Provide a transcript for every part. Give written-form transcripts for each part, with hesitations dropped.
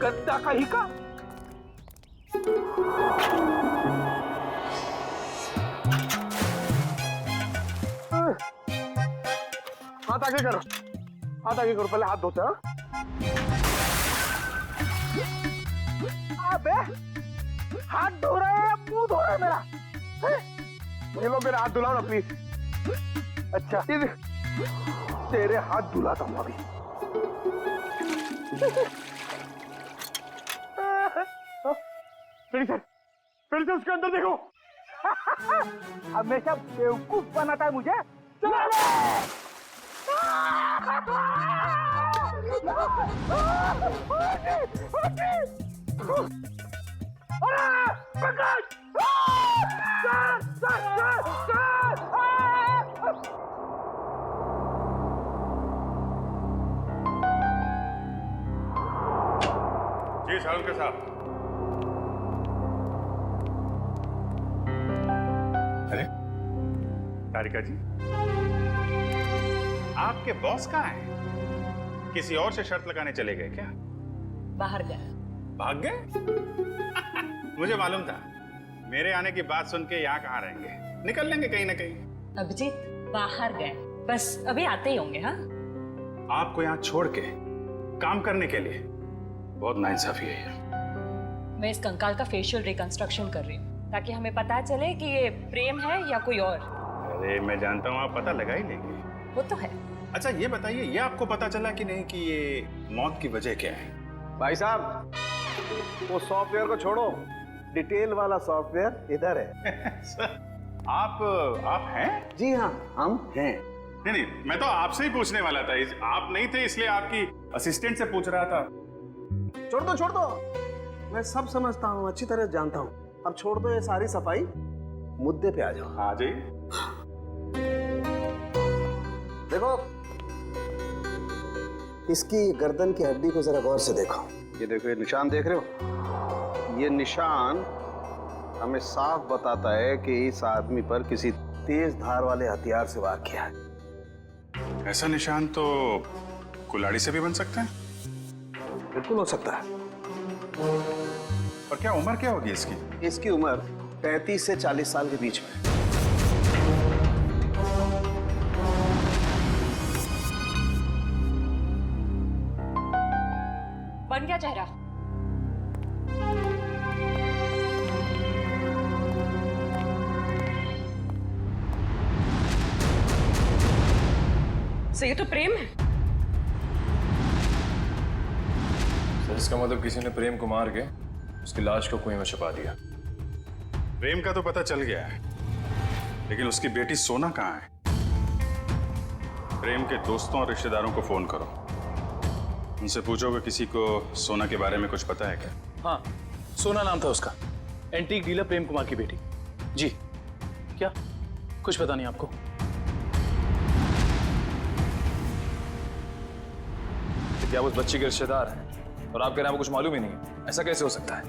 गद्दा कहीं का। हाथ आगे करो, हाथ आगे करो, पहले हाथ धोते हैं। अबे हाथ धो रहे हैं, मुंह धो रहे हैं मेरा। ये लो मेरा हाथ धुलाओ ना प्लीज। अच्छा तेरे हाथ धुलाता हूं अभी। फिर से उसके अंदर देखो। हमेशा बेवकूफ बनाता है मुझे। चलो जी सालुंके साहब। अरे तारिका जी, आपके बॉस कहाँ हैं? किसी और से शर्त लगाने चले गए क्या? बाहर गए। भाग गए? मुझे मालूम था, मेरे आने की बात सुन के यहाँ कहाँ रहेंगे, निकल लेंगे कहीं ना कहीं। अभिजीत बाहर गए, बस अभी आते ही होंगे। हाँ, आपको यहाँ छोड़ के काम करने के लिए बहुत नाइंसाफी है ये। मैं इस कंकाल का फेशियल रिकंस्ट्रक्शन कर रही हूँ ताकि हमें पता चले कि ये प्रेम है या कोई और। अरे मैं जानता हूँ आप पता लगा ही लेंगे। वो तो है। अच्छा ये बताइए, ये आपको पता चला कि नहीं कि ये मौत की वजह क्या है? भाई साहब, वो सॉफ्टवेयर को छोड़ो, डिटेल वाला सॉफ्टवेयर इधर है। सर, आप हैं? जी हाँ, हम हैं। नहीं, मैं तो आपसे ही पूछने वाला था। आप नहीं थे इसलिए आपकी असिस्टेंट से पूछ रहा था। छोड़ दो, मैं सब समझता हूँ, अच्छी तरह जानता हूँ। अब छोड़ दो ये सारी सफाई, मुद्दे पे आ जाओ। आ जाइए। देखो, इसकी गर्दन की हड्डी को जरा गौर से देखो। ये देखो, ये निशान देख रहे हो? ये निशान हमें साफ बताता है कि इस आदमी पर किसी तेज धार वाले हथियार से वार किया है। ऐसा निशान तो कुल्हाड़ी से भी बन सकता है। बिल्कुल हो सकता है। और क्या उम्र क्या होगी इसकी? इसकी उम्र 35 से 40 साल के बीच में। बन गया चेहरा। सो ये तो प्रेम है। सर इसका मतलब किसी ने प्रेम को मार के उसकी लाश को कुएं में छुपा दिया। प्रेम का तो पता चल गया है, लेकिन उसकी बेटी सोना कहाँ है? प्रेम के दोस्तों और रिश्तेदारों को फोन करो, उनसे पूछो कि किसी को सोना के बारे में कुछ पता है क्या? हाँ, सोना नाम था उसका, एंटीक डीलर प्रेम कुमार की बेटी। जी, क्या कुछ पता नहीं आपको? क्या उस बच्ची के रिश्तेदार हैं और आप कह रहे हैं आपको कुछ मालूम ही नहीं है? ऐसा कैसे हो सकता है?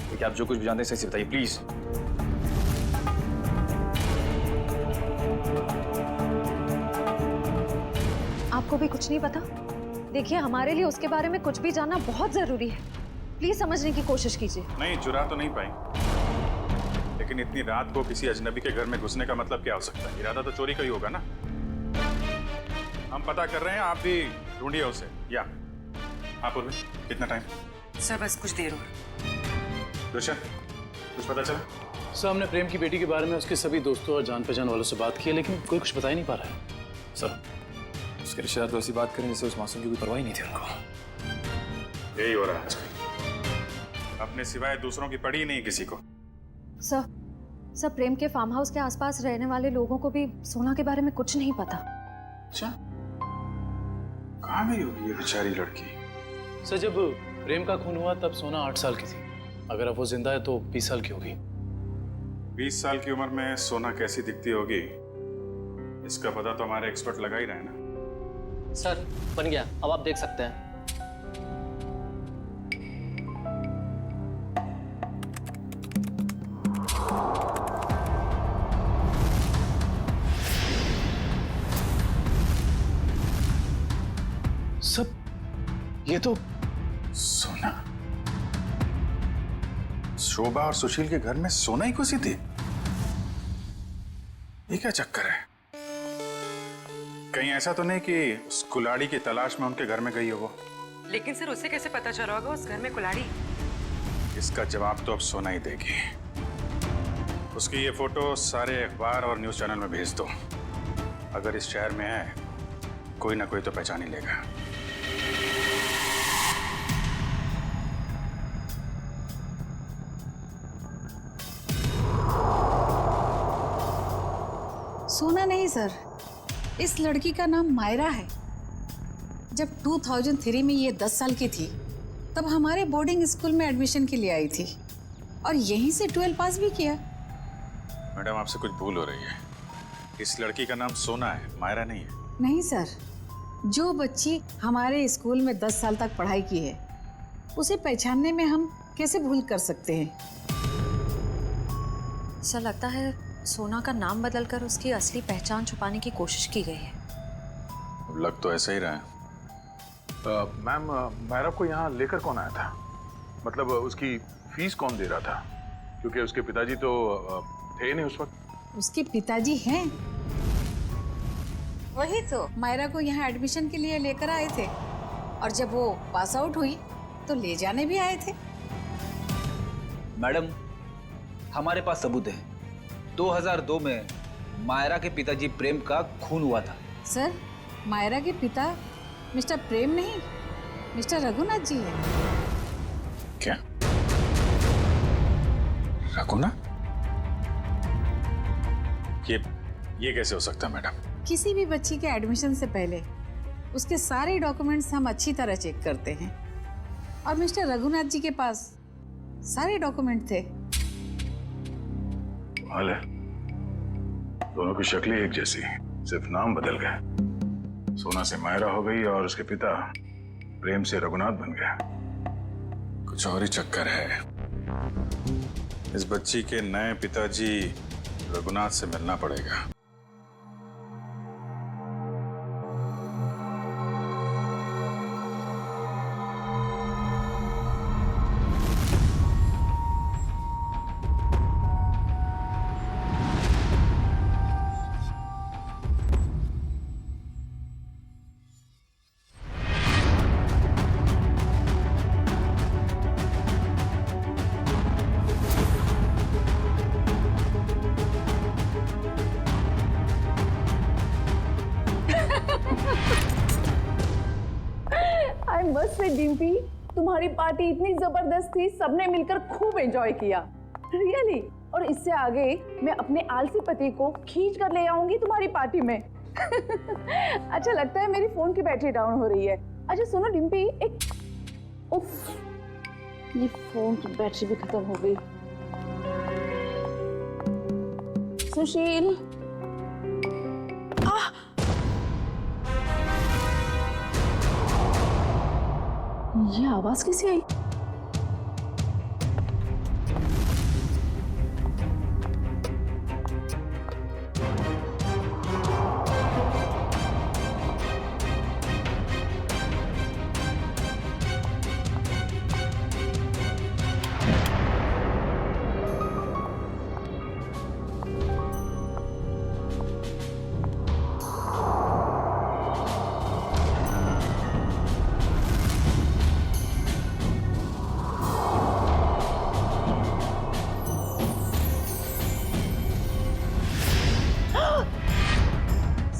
देखिए आप जो कुछ भी जानते हैं सही से बताइए प्लीज। आपको भी कुछ नहीं पता? देखिए, हमारे लिए उसके बारे में कुछ भी जानना बहुत जरूरी है। प्लीज समझने की कोशिश कीजिए। नहीं, चुरा तो नहीं पाई, लेकिन इतनी रात को किसी अजनबी के घर में घुसने का मतलब क्या हो सकता है? इरादा तो चोरी का ही होगा ना। हम पता कर रहे हैं, आप भी ढूंढिए उसे। या आप कितना टाइम? सर बस कुछ देर हो। रोशन, कुछ पता चला? सर हमने प्रेम की बेटी के बारे में उसके सभी दोस्तों और जान पहचान वालों से बात की है, लेकिन कोई कुछ बता ही नहीं पा रहा है। सर उसके रिश्तेदार तो ऐसी बात करें जैसे उस मासूम की कोई परवाह ही नहीं थी उनको। यही हो रहा है आजकल, अपने सिवाय दूसरों की पड़ी ही नहीं किसी को। सर प्रेम के फार्म हाउस के आसपास रहने वाले लोगों को भी सोना के बारे में कुछ नहीं पता। अच्छा, कहाँ गई होगी ये बेचारी लड़की? सर जब प्रेम का खून हुआ तब सोना 8 साल की थी। अगर अब वो जिंदा है तो 20 साल की होगी। 20 साल की उम्र में सोना कैसी दिखती होगी, इसका पता तो हमारे एक्सपर्ट लगा ही रहे हैं ना। सर बन गया, अब आप देख सकते हैं। सब ये तो सोना शोभा और सुशील के घर में सोना ही घुसी थी? ये क्या चक्कर है? कहीं ऐसा तो नहीं कि उस कुलाड़ी की तलाश में उनके घर में गई हो वो? लेकिन सर उसे कैसे पता चला होगा उस घर में कुल्हाड़ी? इसका जवाब तो अब सोना ही देगी। उसकी ये फोटो सारे अखबार और न्यूज़ चैनल में भेज दो। अगर इस शहर में है कोई ना कोई तो पहचान ही लेगा। सोना नहीं सर, इस लड़की का नाम मायरा है। जब 2003 में ये 10 साल की थी तब हमारे बोर्डिंग स्कूल में एडमिशन के लिए आई थी और यहीं से 12 पास भी किया। मैडम आपसे कुछ भूल हो रही है। इस लड़की का नाम सोना है, मायरा नहीं है। नहीं सर, जो बच्ची हमारे स्कूल में 10 साल तक पढ़ाई की है उसे पहचानने में हम कैसे भूल कर सकते हैं। ऐसा लगता है सोना का नाम बदलकर उसकी असली पहचान छुपाने की कोशिश की गई है। लग तो ऐसा ही रहा है। मैम, मायरा को यहाँ लेकर कौन आया था? मतलब उसकी फीस कौन दे रहा था? क्योंकि उसके पिताजी तो थे नहीं उस वक्त। उसके पिताजी हैं, वही तो मायरा को यहाँ एडमिशन के लिए लेकर आए थे और जब वो पास आउट हुई तो ले जाने भी आए थे। मैडम, हमारे पास सबूत है। 2002 में मायरा के पिताजी प्रेम का खून हुआ था। सर, मायरा के पिता मिस्टर प्रेम नहीं, मिस्टर रघुनाथ जी हैं। क्या? रघुनाथ? ये कैसे हो सकता है मैडम? किसी भी बच्ची के एडमिशन से पहले उसके सारे डॉक्यूमेंट्स हम अच्छी तरह चेक करते हैं और मिस्टर रघुनाथ जी के पास सारे डॉक्यूमेंट थे। हाल है, दोनों की शक्लें एक जैसी, सिर्फ नाम बदल गए। सोना से मायरा हो गई और उसके पिता प्रेम से रघुनाथ बन गया। कुछ और ही चक्कर है। इस बच्ची के नए पिताजी रघुनाथ से मिलना पड़ेगा। आई मस्ट से डिम्पी, तुम्हारी पार्टी इतनी जबरदस्त थी, सबने मिलकर खूब एंजॉय किया। रियली और इससे आगे मैं अपने आलसी पति को खींच कर ले आऊंगी तुम्हारी पार्टी में। अच्छा लगता है मेरी फोन की बैटरी डाउन हो रही है। अच्छा सुनो डिम्पी, एक उफ, ये फोन की बैटरी भी खत्म हो गई। सुशील, ये आवाज कैसे आई?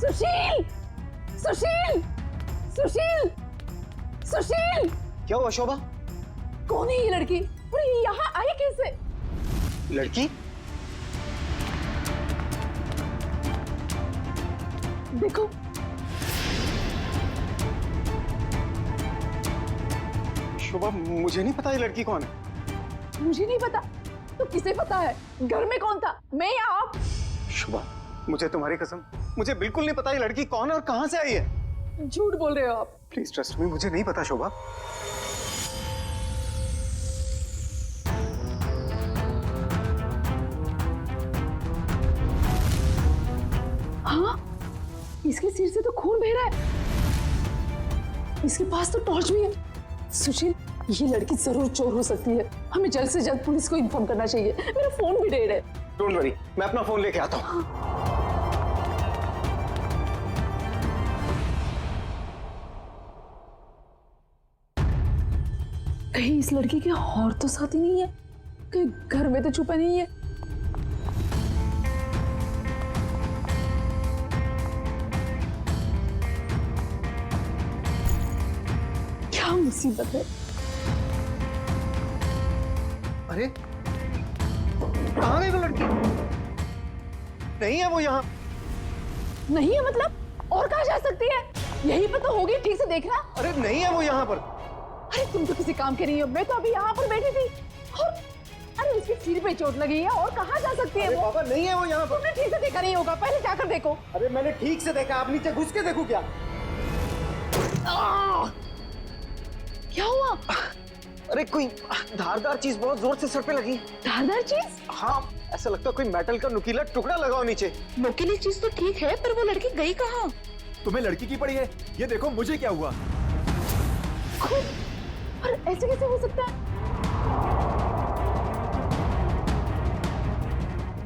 सुशील, सुशील, सुशील, सुशील! क्या हुआ शोभा? कौन है ये लड़की? और ये यहाँ आई कैसे? लड़की? देखो, शोभा, मुझे नहीं पता ये लड़की कौन है। मुझे नहीं पता तो किसे पता है? घर में कौन था, मैं या आप? शोभा, मुझे तुम्हारी कसम, मुझे बिल्कुल नहीं पता ये लड़की कौन है और कहां से आई है। झूठ बोल रहे हो आप। प्लीज ट्रस्ट मी, मुझे नहीं पता शोभा। हाँ, इसके सिर से तो खून बह रहा है। इसके पास तो टॉर्च भी है। सुशील, ये लड़की जरूर चोर हो सकती है। हमें जल्द से जल्द पुलिस को इन्फॉर्म करना चाहिए। मेरा फोन भी डेड है। डोंट वरी, मैं अपना फोन लेके आता हूँ। कहीं इस लड़की के और तो साथी नहीं है, कहीं घर में तो छुपा नहीं है। क्या मुसीबत है। अरे कहाँ गई वो लड़की? नहीं है वो यहाँ। नहीं है मतलब? और कहाँ जा सकती है? यहीं पर तो होगी, ठीक से देखना। अरे नहीं है वो यहाँ पर। अरे तुम तो किसी काम के नहीं हो। मैं तो अभी यहाँ पर बैठी थी और अरे उसके सिर पे चोट लगी है। और कहाँ जा सकती है वो? बाबा नहीं है वो यहाँ पर। तुमने ठीक से देखा नहीं होगा, पहले जाकर देखो। अरे मैंने ठीक से देखा, आप नीचे घुस के देखो क्या? क्या हुआ? अरे कोई धारदार चीज बहुत जोर से सर पे लगी। धारदार चीज? हाँ, ऐसा लगता है कोई मेटल का नुकीला टुकड़ा लगाओ नीचे। नुकीली चीज तो ठीक है, पर वो लड़की गई कहाँ? तुम्हें लड़की की पड़ी है? ये देखो मुझे क्या हुआ। और ऐसे कैसे हो सकता है?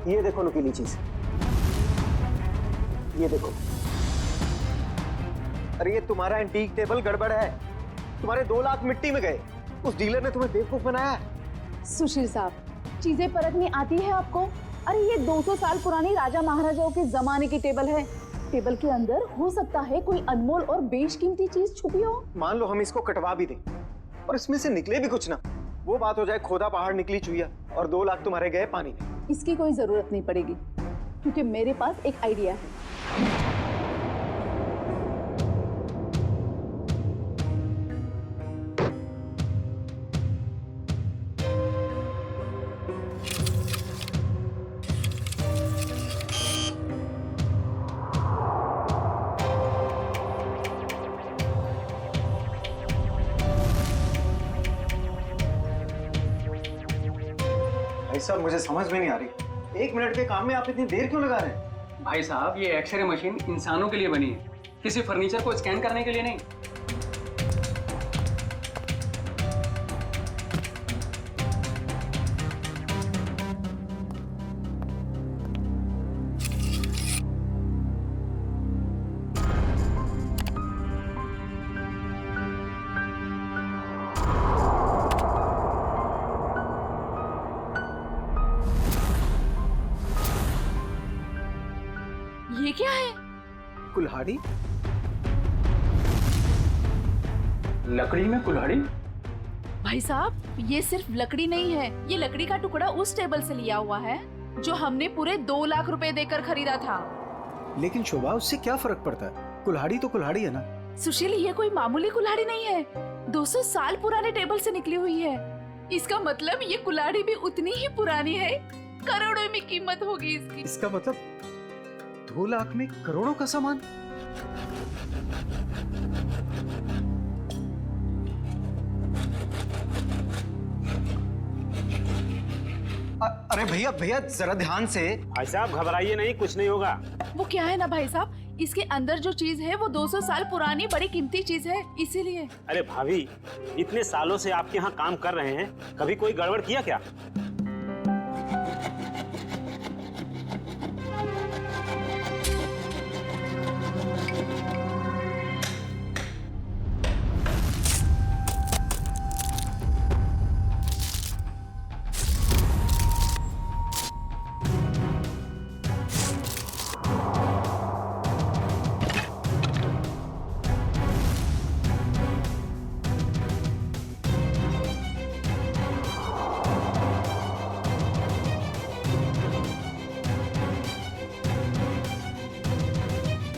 ये देखो नुकीली चीज, ये देखो। अरे ये तुम्हारा एंटीक टेबल गड़बड़ है। तुम्हारे 2 लाख मिट्टी में गए। उस डीलर ने तुम्हें बेवकूफ बनाया है। सुशील साहब, चीजें परखनी आती है आपको? अरे ये 200 साल पुरानी राजा महाराजाओं के जमाने की टेबल है। टेबल के अंदर हो सकता है कोई अनमोल और बेशकीमती चीज छुपी हो। मान लो हम इसको कटवा भी दें और इसमें से निकले भी कुछ ना, वो बात हो जाए खोदा पहाड़ निकली चुहिया और 2 लाख तुम्हारे गए पानी में। इसकी कोई जरूरत नहीं पड़ेगी, क्योंकि मेरे पास एक आइडिया है। भाई साहब मुझे समझ में नहीं आ रही, 1 मिनट के काम में आप इतनी देर क्यों लगा रहे हैं? भाई साहब, ये एक्सरे मशीन इंसानों के लिए बनी है, किसी फर्नीचर को स्कैन करने के लिए नहीं। ये क्या है? कुल्हाड़ी? लकड़ी में कुल्हाड़ी? भाई साहब, ये सिर्फ लकड़ी नहीं है, ये लकड़ी का टुकड़ा उस टेबल से लिया हुआ है जो हमने पूरे 2 लाख रुपए देकर खरीदा था। लेकिन शोभा, उससे क्या फर्क पड़ता है? कुल्हाड़ी तो कुल्हाड़ी है ना। सुशील, ये कोई मामूली कुल्हाड़ी नहीं है, 200 साल पुराने टेबल से निकली हुई है। इसका मतलब ये कुल्हाड़ी भी उतनी ही पुरानी है, करोड़ों में कीमत होगी इसकी। इसका मतलब 2 लाख में करोड़ों का सामान। अरे भैया भैया जरा ध्यान से। भाई साहब घबराइए नहीं, कुछ नहीं होगा। वो क्या है ना भाई साहब, इसके अंदर जो चीज है वो 200 साल पुरानी बड़ी कीमती चीज है, इसीलिए। अरे भाभी, इतने सालों से आपके यहाँ काम कर रहे हैं, कभी कोई गड़बड़ किया क्या?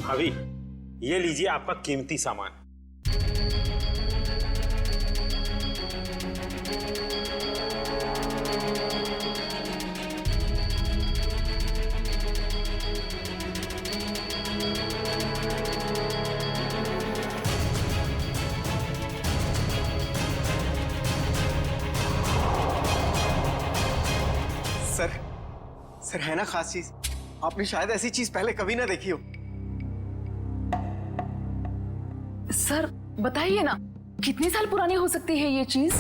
भाभी, ये लीजिए आपका कीमती सामान। सर है ना खास चीज, आपने शायद ऐसी चीज पहले कभी ना देखी हो। सर बताइए ना, कितने साल पुरानी हो सकती है ये चीज?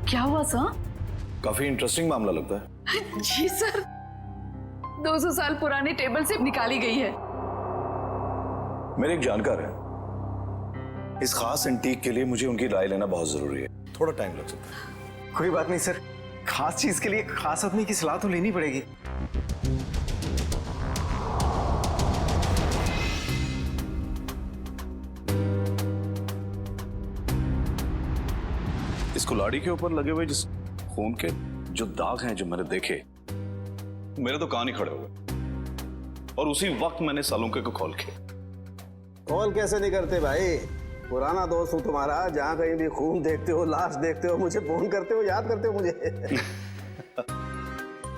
क्या हुआ सर? काफी इंटरेस्टिंग मामला लगता है। जी सर, 200 साल पुराने टेबल से निकाली गई है। मेरे एक जानकार है, इस खास एंटीक के लिए मुझे उनकी राय लेना बहुत जरूरी है। थोड़ा टाइम लग सकता है। कोई बात नहीं सर, खास चीज के लिए खास आदमी की सलाह तो लेनी पड़ेगी। इस कुल्हाड़ी के ऊपर लगे हुए जिस खून के जो दाग हैं जो मैंने देखे, मेरे तो कान ही खड़े हो गए। और उसी वक्त मैंने सालुंके को कॉल किया। कॉल कैसे नहीं करते भाई, पुराना दोस्त हूं तुम्हारा। जहां कहीं भी खून देखते हो, लाश देखते हो, मुझे फोन करते हो, याद करते हो मुझे।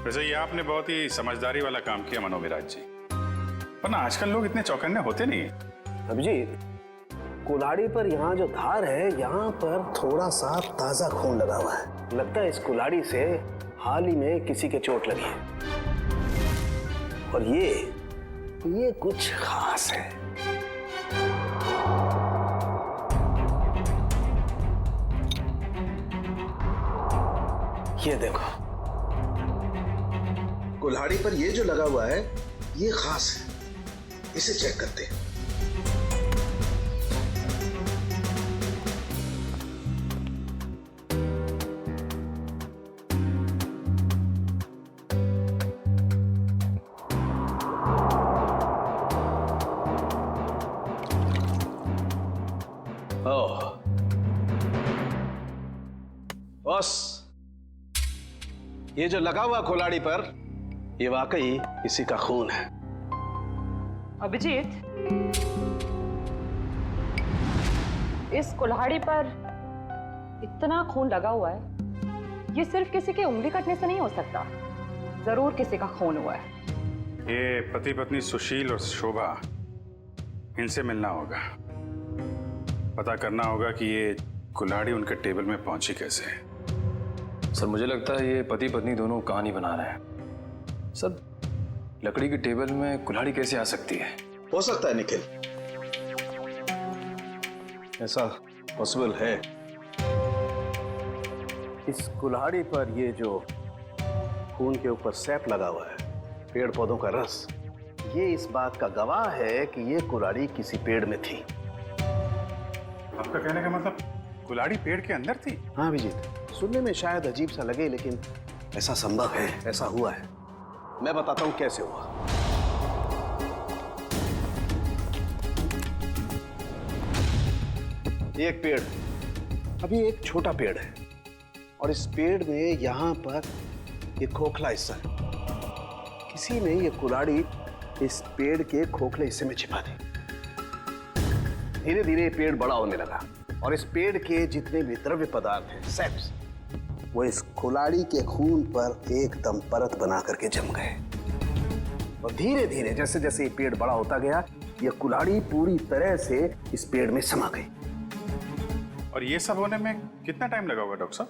वैसे ये आपने बहुत ही समझदारी वाला काम किया मनोविराज जी, वरना आजकल लोग इतने चौकन्ने होते नहीं है। अभिजीत, कुल्हाड़ी पर यहाँ जो धार है, यहाँ पर थोड़ा सा ताजा खून लगा हुआ है। लगता है इस कुल्हाड़ी से हाल ही में किसी के चोट लगी है। और ये कुछ खास है। ये देखो, कुल्हाड़ी पर ये जो लगा हुआ है ये खास है। इसे चेक करते हैं। बस, ये जो लगा हुआ कुल्हाड़ी पर, ये वाकई किसी का खून है। अभिजीत, इस कुल्हाड़ी पर इतना खून लगा हुआ है, ये सिर्फ किसी के उंगली कटने से नहीं हो सकता। जरूर किसी का खून हुआ है। ये पति पत्नी सुशील और शोभा, इनसे मिलना होगा। पता करना होगा कि ये कुल्हाड़ी उनके टेबल में पहुंची कैसे। सर मुझे लगता है ये पति पत्नी दोनों कहानी बना रहे हैं। सर लकड़ी की टेबल में कुल्हाड़ी कैसे आ सकती है? हो सकता है निखिल, ऐसा पॉसिबल है। इस कुल्हाड़ी पर ये जो खून के ऊपर सैप लगा हुआ है, पेड़ पौधों का रस, ये इस बात का गवाह है कि ये कुल्हाड़ी किसी पेड़ में थी। आपका कहने का मतलब कुल्हाड़ी पेड़ के अंदर थी? हाँ अभिजीत, सुनने में शायद अजीब सा लगे, लेकिन ऐसा संभव है, ऐसा हुआ है। मैं बताता हूं कैसे हुआ। एक पेड़, अभी एक छोटा पेड़ है, और इस पेड़ में यहां पर एक खोखला हिस्सा है। किसी ने ये कुल्हाड़ी इस पेड़ के खोखले हिस्से में छिपा दी। धीरे धीरे पेड़ बड़ा होने लगा, और इस पेड़ के जितने भी द्रव्य पदार्थ हैं, सेप्स, वो इस कुल्हाड़ी के खून पर एकदम परत बना करके जम गए। और धीरे धीरे जैसे जैसे ये पेड़ बड़ा होता गया, ये कुल्हाड़ी पूरी तरह से इस पेड़ में समा गई। और ये सब होने में कितना टाइम लगा होगा डॉक्टर साहब?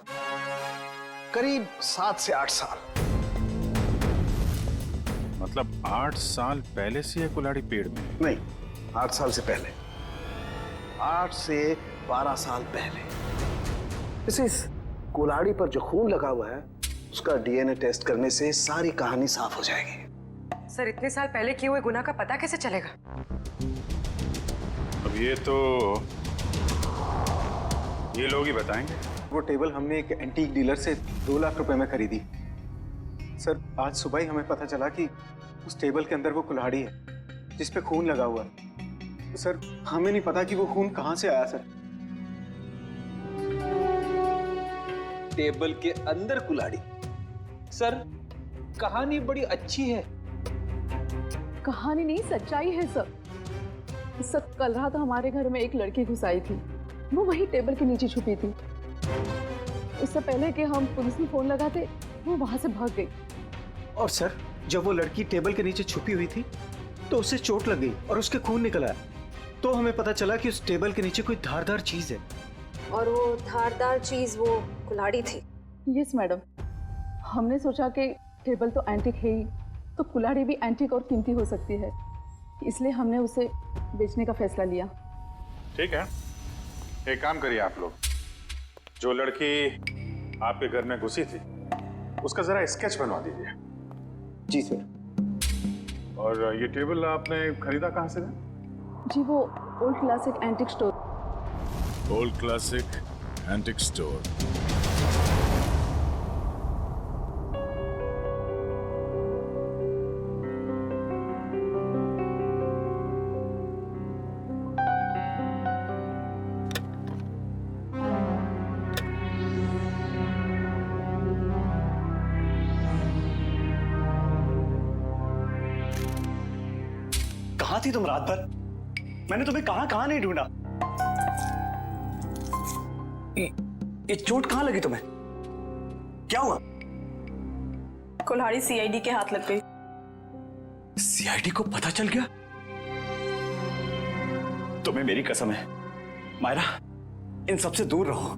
करीब 7 से 8 साल। मतलब 8 साल पहले से ये कुल्हाड़ी पेड़ में? नहीं, 8 साल से पहले, 8 से 12 साल पहले। इस कुल्हाड़ी पर जो खून लगा हुआ है, उसका डीएनए टेस्ट करने से सारी कहानी साफ हो जाएगी। सर इतने साल पहले किए हुए गुनाह का पता कैसे चलेगा? अब ये तो ये लोग ही बताएंगे। वो टेबल हमने एक एंटीक डीलर से 2 लाख रुपए में खरीदी। सर आज सुबह ही हमें पता चला कि उस टेबल के अंदर वो कुल्हाड़ी है जिस पे खून लगा हुआ है। तो सर हमें नहीं पता कि वो खून कहाँ से आया। सर टेबल के अंदर कुल्हाड़ी? सर कहानी बड़ी अच्छी है, कहानी नहीं, सच्चाई है सब। सब कल रात हमारे घर में एक लड़की घुस आई थी। वो वही टेबल के नीचे छुपी थी। उससे पहले कि हम पुलिस में फोन लगाते, वो वहां से भाग गई। और सर, जब वो लड़की टेबल के नीचे छुपी हुई थी तो उसे चोट लग गई और उसके खून निकल आया। तो हमें पता चला कि उस टेबल के नीचे कोई धारदार चीज है। और वो धारदार चीज वो कुल्हाड़ी थी। यस मैडम, हमने सोचा कि टेबल तो एंटीक है ही, तो कुल्हाड़ी भी एंटीक और कीमती हो सकती है, इसलिए हमने उसे बेचने का फैसला लिया। ठीक है, एक काम करिए आप लोग, जो लड़की आपके घर में घुसी थी उसका जरा स्केच बनवा दीजिए। जी सर। और ये टेबल आपने खरीदा कहाँ से? जी वो old classic antique store. Old classic antique store. कहाँ थी तुम रात भर? मैंने तुम्हें कहाँ नहीं ढूंढा। ये चोट कहाँ लगी तुम्हें? क्या हुआ? कुल्हाड़ी सीआईडी के हाथ लग गई। सीआईडी को पता चल गया? तुम्हें मेरी कसम है मायरा, इन सबसे दूर रहो।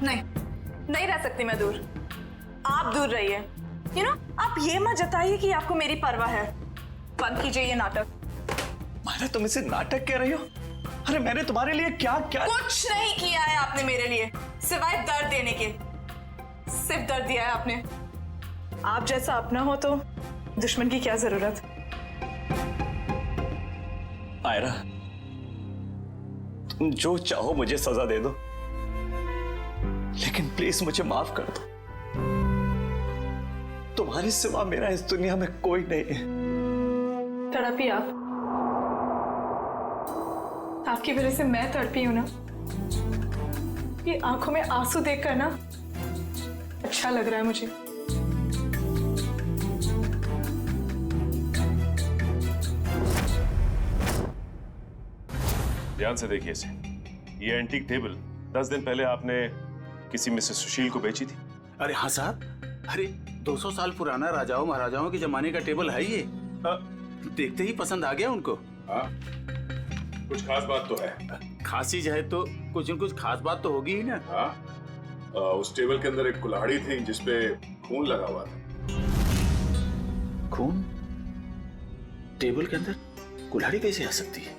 नहीं रह सकती मैं दूर। आप दूर रहिए। यू नो, आप ये मत जताइए कि आपको मेरी परवाह है। बंद कीजिए ये नाटक। मायरा, तुम इसे नाटक कह रही हो? अरे मैंने तुम्हारे लिए क्या कुछ नहीं किया है आपने मेरे लिए, सिवाय दर्द देने के। सिर्फ दर्द दिया है आपने। आप जैसा अपना हो तो दुश्मन की क्या जरूरत। मायरा, तुम जो चाहो मुझे सजा दे दो, लेकिन प्लीज मुझे माफ कर दो। तुम्हारे सिवा मेरा इस दुनिया में कोई नहीं है। तड़पी आपकी वजह से मैं तड़पी हूं ना। ये आंखों में आंसू देखकर ना अच्छा लग रहा है मुझे। ध्यान से देखिए इसे। ये एंटीक टेबल 10 दिन पहले आपने किसी मिसेस सुशील को बेची थी। अरे हाँ साहब, अरे 200 साल पुराना राजाओं महाराजाओं के जमाने का टेबल है ये। देखते ही पसंद आ गया उनको। हाँ, कुछ खास बात तो है। खास चीज है तो कुछ न कुछ खास बात तो होगी ही ना। हाँ, उस टेबल के अंदर एक कुल्हाड़ी थी जिसपे खून लगा हुआ था। खून? टेबल के अंदर कुल्हाड़ी कैसे आ सकती है?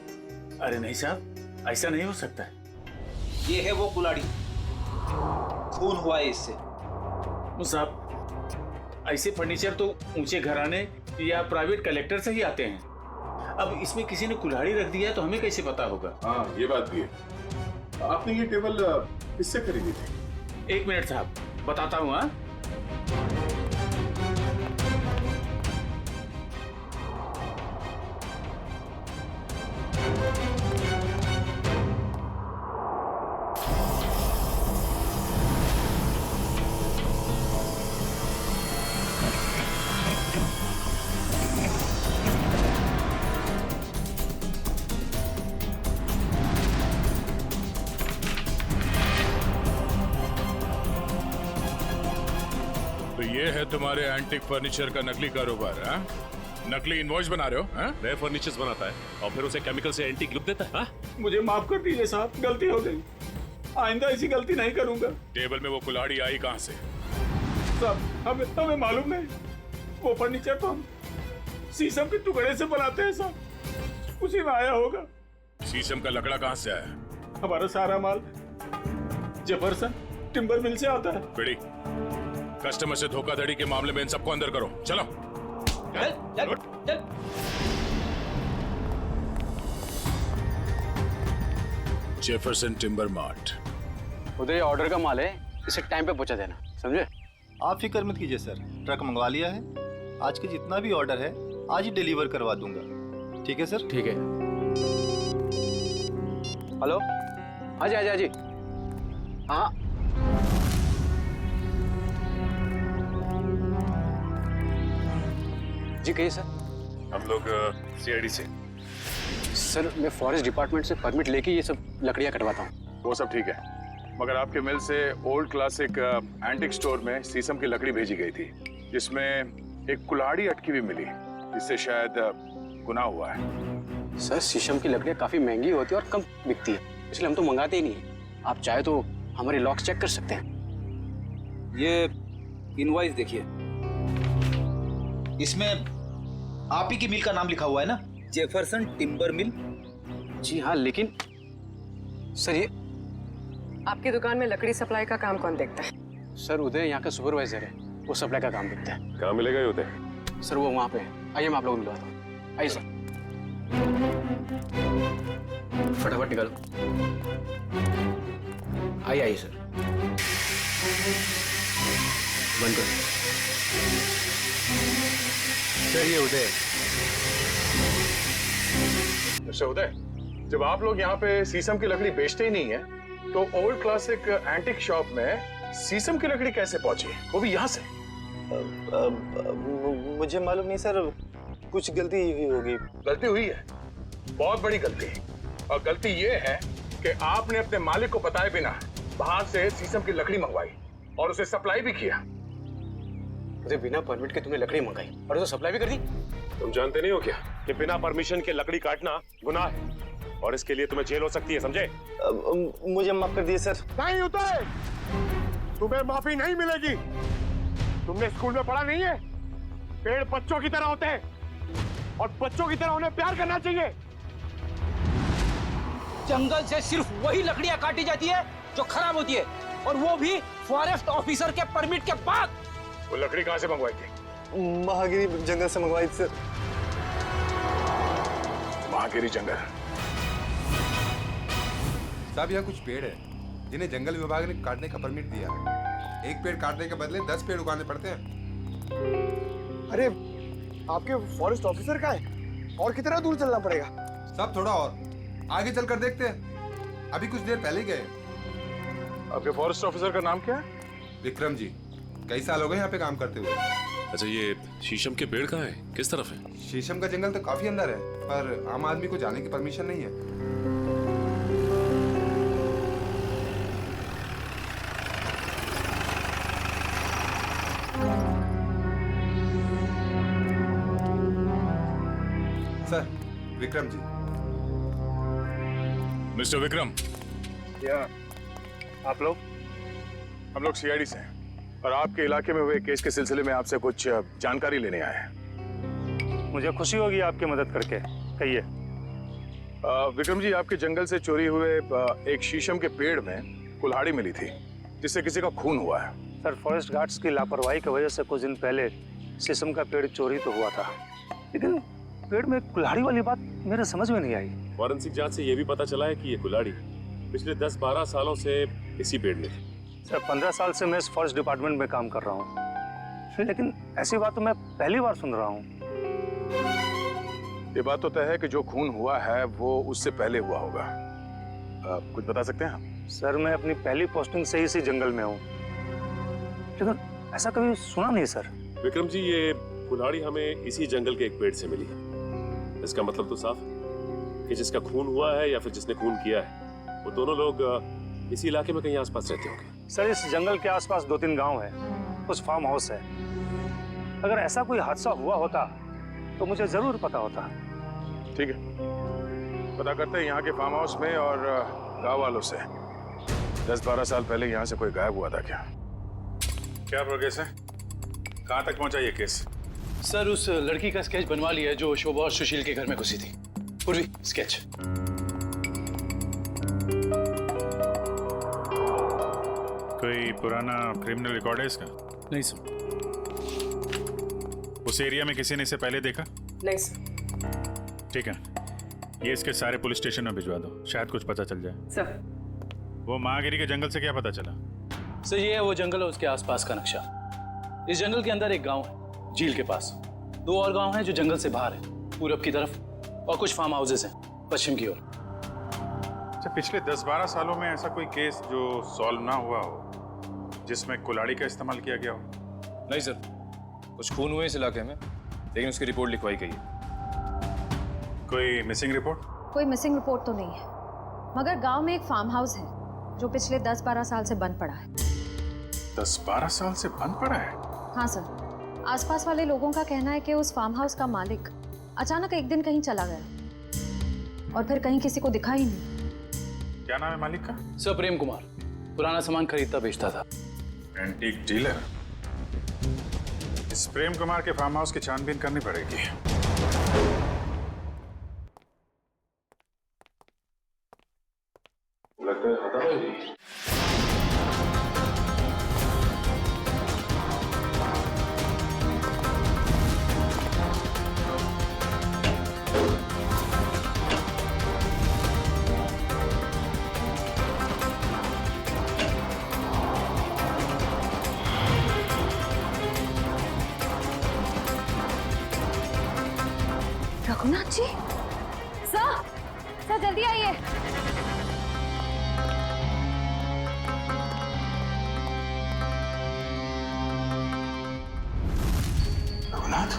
अरे नहीं साहब, ऐसा नहीं हो सकता है। ये है वो कुल्हाड़ी, खून हुआ है इससे। साहब, ऐसे फर्नीचर तो ऊंचे घराने या प्राइवेट कलेक्टर से ही आते हैं। अब इसमें किसी ने कुल्हाड़ी रख दिया है तो हमें कैसे पता होगा? हाँ, ये बात भी है। आपने ये टेबल किससे खरीदी थी? 1 मिनट साहब, बताता हूँ। हाँ, तो ये है तुम्हारे एंटिक फर्नीचर का नकली कारोबार? हाँ, नकली इनवॉइस बना रहे हो? हाँ, नए फर्नीचर्स बनाता है और फिर उसे केमिकल से एंटीक लुक देता है। हाँ? मुझे माफ कर दीजिए साहब, गलती हो गई। आइंदा ऐसी गलती नहीं करूंगा। टेबल में वो कुल्हाड़ी आई कहाँ से? साहब, हमें मालूम नहीं। वो फर्नीचर तो हम शीशम के टुकड़े से बनाते हैं साहब, उसी में आया होगा। शीशम का लकड़ा कहाँ से आया? हमारा सारा माल जबरसन टिम्बर मिल से आता है। बिड़ी, कस्टमर से धोखाधड़ी के मामले में इन सबको अंदर करो। चलो चल, चल, चल। Jefferson timber mart. उधर ऑर्डर का माल है, इसे टाइम पे पहुंचा देना, समझे? आप फिक्र मत कीजिए सर, ट्रक मंगवा लिया है। आज के जितना भी ऑर्डर है आज ही डिलीवर करवा दूंगा। ठीक है सर? ठीक है। हेलो, हाँ जी। हाँ, जी कहिए सर। हम लोग सीआईडी से। सर मैं फॉरेस्ट डिपार्टमेंट से परमिट लेके ये सब लकड़ियाँ कटवाता हूँ। वो सब ठीक है, मगर आपके मिल से ओल्ड क्लासिक एंटिक स्टोर में शीशम की लकड़ी भेजी गई थी, जिसमें एक कुल्हाड़ी अटकी हुई मिली, जिससे शायद गुनाह हुआ है। सर शीशम की लकड़ियाँ काफी महंगी होती है और कम बिकती है, इसलिए हम तो मंगाते ही नहीं। आप चाहे तो हमारे लॉक्स चेक कर सकते हैं। ये इनवॉइस देखिए, इसमें आप ही की मिल का नाम लिखा हुआ है ना, जेफरसन टिम्बर मिल। जी हाँ, लेकिन सर ये आपकी दुकान में लकड़ी सप्लाई का काम कौन देखता है? सर उदय यहाँ का सुपरवाइजर है, वो सप्लाई का काम देखता है। कहाँ मिलेगा ये उदय? सर वो वहाँ पे है, आइए मैं आप लोगों को मिलवाता हूँ। आइए सर, फटाफट निकालो। आइए आइए सर, बंद करो। सर ये उदय। अच्छा उदय, जब आप लोग यहाँ पे शीशम की लकड़ी बेचते ही नहीं है, तो ओल्ड क्लासिक एंटिक शॉप में शीशम की लकड़ी कैसे पहुंची, वो भी यहाँ से? मुझे मालूम नहीं सर, कुछ गलती हुई होगी। गलती हुई है, बहुत बड़ी गलती, और गलती ये है कि आपने अपने मालिक को बताए बिना बाहर से शीशम की लकड़ी मंगवाई और उसे सप्लाई भी किया। उदय बिना परमिट के तुमने लकड़ी मंगाई और उसे सप्लाई भी कर दी। तुम जानते नहीं हो क्या कि बिना परमिशन के लकड़ी काटना गुनाह है और इसके लिए तुम्हें जेल हो सकती है, समझे? मुझे माफ कर दिए सर। नहीं उदय, तुम्हें माफी नहीं मिलेगी। तुमने स्कूल में पढ़ा नहीं है, पेड़ बच्चों की तरह होते हैं और बच्चों की तरह उन्हें प्यार करना चाहिए। जंगल से सिर्फ वही लकड़ियां काटी जाती है जो खराब होती है, और वो भी फॉरेस्ट ऑफिसर के परमिट के बाद। वो लकड़ी कहाँ से मंगवाई थी? महागिरी जंगल से मंगवाई थी सर। महागिरी जंगल? साहब यहाँ कुछ पेड़ है जिन्हें जंगल विभाग ने काटने का परमिट दिया है। एक पेड़ काटने के बदले 10 पेड़ उगाने पड़ते हैं। अरे आपके फॉरेस्ट ऑफिसर का है, और कितना दूर चलना पड़ेगा? सब थोड़ा और आगे चलकर देखते हैं, अभी कुछ देर पहले गए। आपके फॉरेस्ट ऑफिसर का नाम क्या है? विक्रम जी, कई साल हो गए यहाँ पे काम करते हुए। अच्छा ये शीशम के पेड़ कहाँ है, किस तरफ है? शीशम का जंगल तो काफी अंदर है, पर आम आदमी को जाने की परमिशन नहीं है। सर, विक्रम जी। मिस्टर विक्रम। क्या आप लोग? हम लोग सीआईडी से हैं और आपके इलाके में हुए केस के सिलसिले में आपसे कुछ जानकारी लेने आए हैं। मुझे खुशी होगी आपकी मदद करके, कहिए। विक्रम जी, आपके जंगल से चोरी हुए एक शीशम के पेड़ में कुल्हाड़ी मिली थी, जिससे किसी का खून हुआ है। सर फॉरेस्ट गार्ड्स की लापरवाही की वजह से कुछ दिन पहले शीशम का पेड़ चोरी तो हुआ था, लेकिन पेड़ में कुल्हाड़ी वाली बात मेरे समझ में नहीं आई। फॉरेंसिक जांच से यह भी पता चला है कि ये कुल्हाड़ी पिछले 10-12 सालों से इसी पेड़ में थी। सर 15 साल से मैं इस फॉरेस्ट डिपार्टमेंट में काम कर रहा हूँ, लेकिन ऐसी बात तो मैं पहली बार सुन रहा हूँ। ये बात तो तय है कि जो खून हुआ है वो उससे पहले हुआ होगा। कुछ बता सकते हैं आप? सर मैं अपनी पहली पोस्टिंग से ही इसी जंगल में हूँ, लेकिन ऐसा कभी सुना नहीं सर। विक्रम जी, ये कुल्हाड़ी हमें इसी जंगल के एक पेड़ से मिली है। इसका मतलब तो साफ है कि जिसका खून हुआ है या फिर जिसने खून किया है, वो दोनों लोग इसी इलाके में कहीं आसपास रहते होंगे। सर इस जंगल के आसपास 2-3 गांव है, कुछ फार्म हाउस है। अगर ऐसा कोई हादसा हुआ होता तो मुझे जरूर पता होता। ठीक है, पता करते हैं यहाँ के फार्म हाउस में और गांव वालों से। 10-12 साल पहले यहाँ से कोई गायब हुआ था क्या? क्या प्रोग्रेस है? कहाँ तक पहुँचा ये केस? सर उस लड़की का स्केच बनवा लिया जो शोभा और सुशील के घर में घुसी थी। पूर्वी स्केच। कोई पुराना क्रिमिनल रिकॉर्ड है इसका? नहीं सर। उस एरिया में किसी ने इसे पहले देखा? नहीं सर। ठीक है, ये इसके सारे पुलिस स्टेशन में भिजवा दो, शायद कुछ पता चल जाए। सर वो महागिरी के जंगल से क्या पता चला? सर ये है वो जंगल और उसके आसपास का नक्शा। इस जंगल के अंदर एक गांव है झील के पास, 2 और गांव हैं जो जंगल से बाहर है, पूरब की तरफ, और कुछ फार्म हाउसेस हैं पश्चिम की ओर। अच्छा, पिछले 10-12 सालों में ऐसा कोई केस जो सॉल्व ना हुआ हो जिसमें कुल्हाड़ी का इस्तेमाल किया गया हो? नहीं सर, कुछ खून हुए इस इलाके में, लेकिन उसकी रिपोर्ट लिखवाई गई है। कोई मिसिंग रिपोर्ट? कोई मिसिंग रिपोर्ट तो नहीं है, मगर गांव में एक फार्म हाउस है जो पिछले 10-12 साल से बंद पड़ा है। 10-12 साल से बंद पड़ा है? हाँ सर, आसपास वाले लोगों का कहना है कि उस फार्म हाउस का मालिक अचानक एक दिन कहीं चला गया और फिर कहीं किसी को दिखा ही नहीं। क्या नाम है मालिक का? सर प्रेम कुमार, पुराना सामान खरीदता बेचता था। Antique dealer? इस प्रेम कुमार के फार्म हाउस की छानबीन करनी पड़ेगी। लगता है खत्म है जी। रघुनाथ जी, सर जल्दी आइए। रघुनाथ?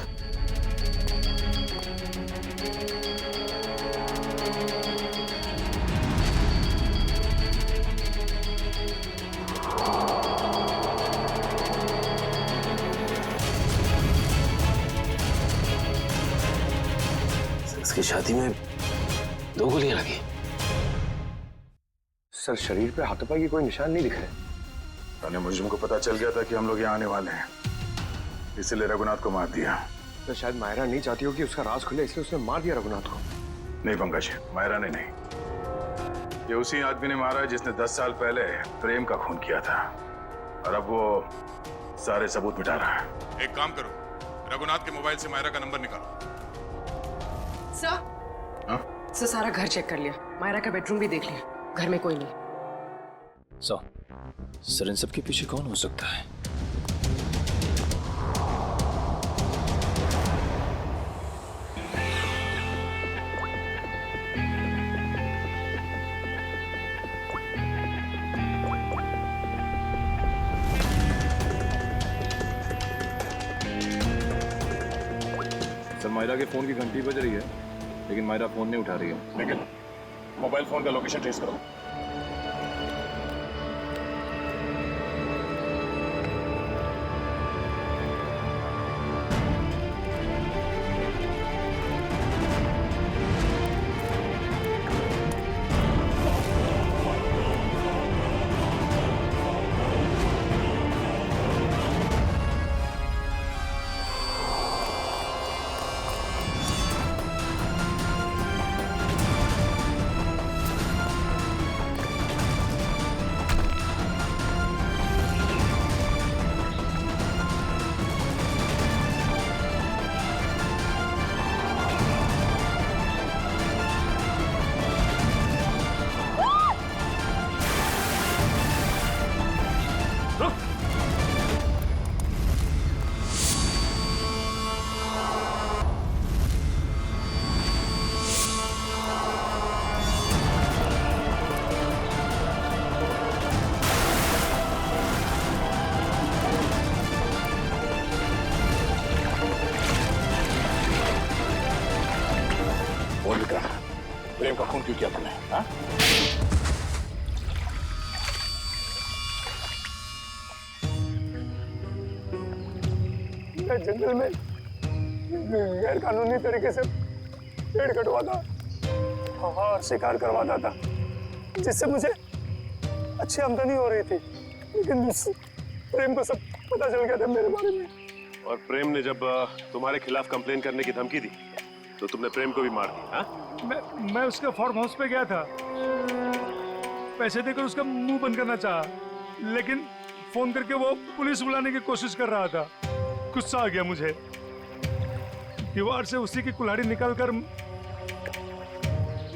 इसकी छाती में 2 गोलियां लगी। सर शरीर पे हाथों की कोई निशान नहीं दिख रहे। थाने मुझे को पता चल गया था कि हम लोग यहाँ आने वाले हैं, इसलिए रघुनाथ को मार दिया। तो शायद मायरा नहीं चाहती हो कि उसका राज खुले, इसलिए उसने मार दिया रघुनाथ को। नहीं पंकज, मायरा ने नहीं, ये उसी आदमी ने मारा जिसने 10 साल पहले प्रेम का खून किया था, और अब वो सारे सबूत मिटा रहा है। एक काम करो, रघुनाथ के मोबाइल से मायरा का नंबर निकालो। सर सारा घर चेक कर लिया, मायरा का बेडरूम भी देख लिया, घर में कोई नहीं। सर इन सब के पीछे कौन हो सकता है? सर मायरा के फोन की घंटी बज रही है, लेकिन मायरा फोन नहीं उठा रही है। लेकिन मोबाइल फोन का लोकेशन ट्रेस करो। प्रेम का खून क्यों किया तुमने? हाँ? मैं जंगल में गैर कानूनी तरीके से पेड़ कटवाता और शिकार करवाता था, जिससे मुझे अच्छी आमदनी हो रही थी। लेकिन प्रेम को सब पता चल गया था मेरे बारे में। और प्रेम ने जब तुम्हारे खिलाफ कंप्लेन करने की धमकी दी तो तुमने प्रेम को भी मार दिया। हाँ? मैं उसके फार्म हाउस पे गया था, पैसे देकर उसका मुंह बंद करना चाहा, लेकिन फोन करके वो पुलिस बुलाने की कोशिश कर रहा था। गुस्सा आ गया मुझे, दीवार से उसी की कुल्हाड़ी निकालकर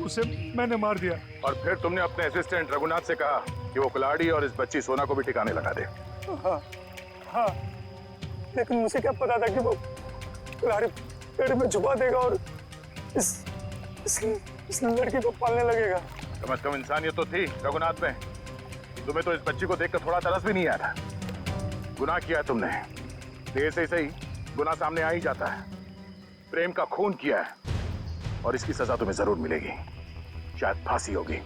उसे मैंने मार दिया। और फिर तुमने अपने असिस्टेंट रघुनाथ से कहा कि वो कुल्हाड़ी और इस बच्ची सोना को भी ठिकाने लगा दे। हाँ, लेकिन मुझे क्या पता था कि वो कुल्हाड़ी पेड़ में छुपा देगा और इस लड़की को पालने लगेगा। कम से कम इंसानियत तो थी रघुनाथ में। तुम्हें तो इस बच्ची को देखकर थोड़ा तरस भी नहीं आया था। गुनाह किया है तुमने, देर से ही सही गुनाह सामने आ ही जाता है। प्रेम का खून किया है और इसकी सजा तुम्हें जरूर मिलेगी, शायद फांसी होगी।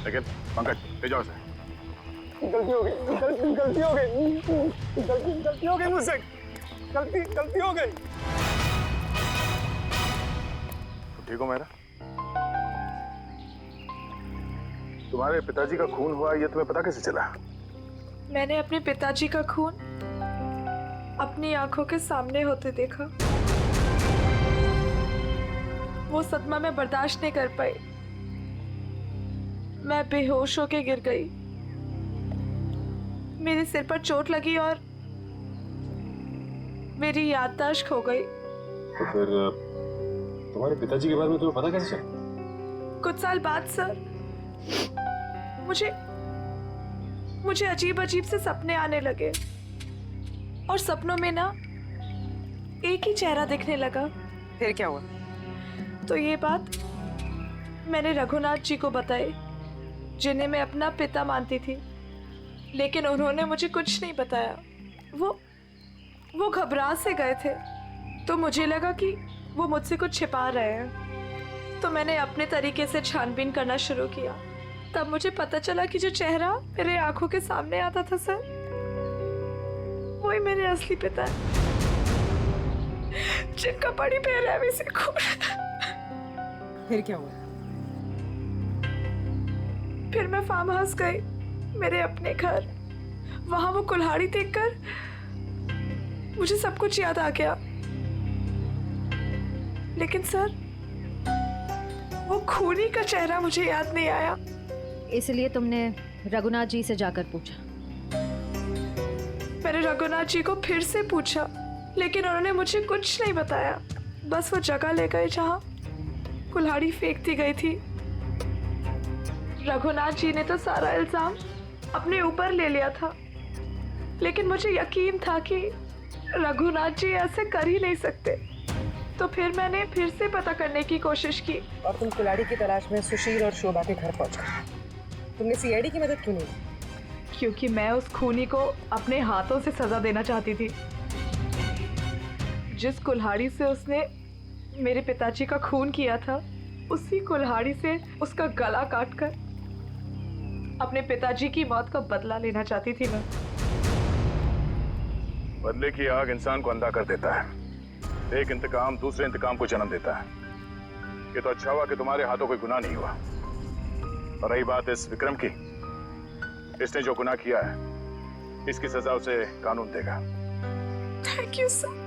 लेकिन पंकज ले जाओ इसे। गलती हो गई, गलती हो गई, गलती हो गई मुझसे, गलती हो गई। तुम ठीक हो मेरा? तुम्हारे पिताजी का खून हुआ ये तुम्हें पता कैसे चला? मैंने अपने पिताजी का खून अपनी आंखों के सामने होते देखा। वो सदमा में बर्दाश्त नहीं कर पाई, मैं बेहोश होके गिर गई। मेरे सिर पर चोट लगी और मेरी याददाश्त खो गई। तो फिर तुम्हारे पिताजी के बारे में तुम्हें पता कैसे चला? कुछ साल बाद सर, मुझे अजीब अजीब से सपने आने लगे और सपनों में ना एक ही चेहरा दिखने लगा। फिर क्या हुआ? तो ये बात मैंने रघुनाथ जी को बताई, जिन्हें मैं अपना पिता मानती थी, लेकिन उन्होंने मुझे कुछ नहीं बताया। वो घबरा से गए थे, तो मुझे लगा कि वो मुझसे कुछ छिपा रहे हैं। तो मैंने अपने तरीके से छानबीन करना शुरू किया। तब मुझे पता चला कि जो चेहरा मेरे आंखों के सामने आता था सर, वही मेरे असली पिता है, जिनका बड़ी बेरहमी से खून। फिर क्या हुआ? फिर मैं फार्म हाउस गई, मेरे अपने घर। वहां वो कुल्हाड़ी देखकर मुझे सब कुछ याद आ गया। लेकिन सर, वो खूनी का चेहरा मुझे याद नहीं आया। इसलिए तुमने रघुनाथ जी से जाकर पूछा? मैंने रघुनाथ जी को फिर से पूछा, लेकिन उन्होंने मुझे कुछ नहीं बताया। बस वो जगह ले गए जहां कुल्हाड़ी फेंक दी गई थी। रघुनाथ जी ने तो सारा इल्जाम अपने ऊपर ले लिया था, लेकिन मुझे यकीन था कि रघुनाथ जी ऐसे कर ही नहीं सकते। तो फिर मैंने फिर से पता करने की कोशिश की। और तुम कुल्हाड़ी की तलाश में सुशील और शोभा के घर पहुंचे। तुमने सीआईडी की मदद क्यों नहीं? क्योंकि मैं उस खूनी को अपने हाथों से सजा देना चाहती थी। जिस कुल्हाड़ी से उसने मेरे पिताजी का खून किया था, उसी कुल्हाड़ी से उसका गला काटकर अपने पिताजी की मौत का बदला लेना चाहती थी मैं। बदले की आग इंसान को अंधा कर देता है। एक इंतकाम दूसरे इंतकाम को जन्म देता है। ये तो अच्छा हुआ कि तुम्हारे हाथों कोई गुनाह नहीं हुआ। और रही बात इस विक्रम की, इसने जो गुनाह किया है, इसकी सजा उसे कानून देगा। Thank you sir.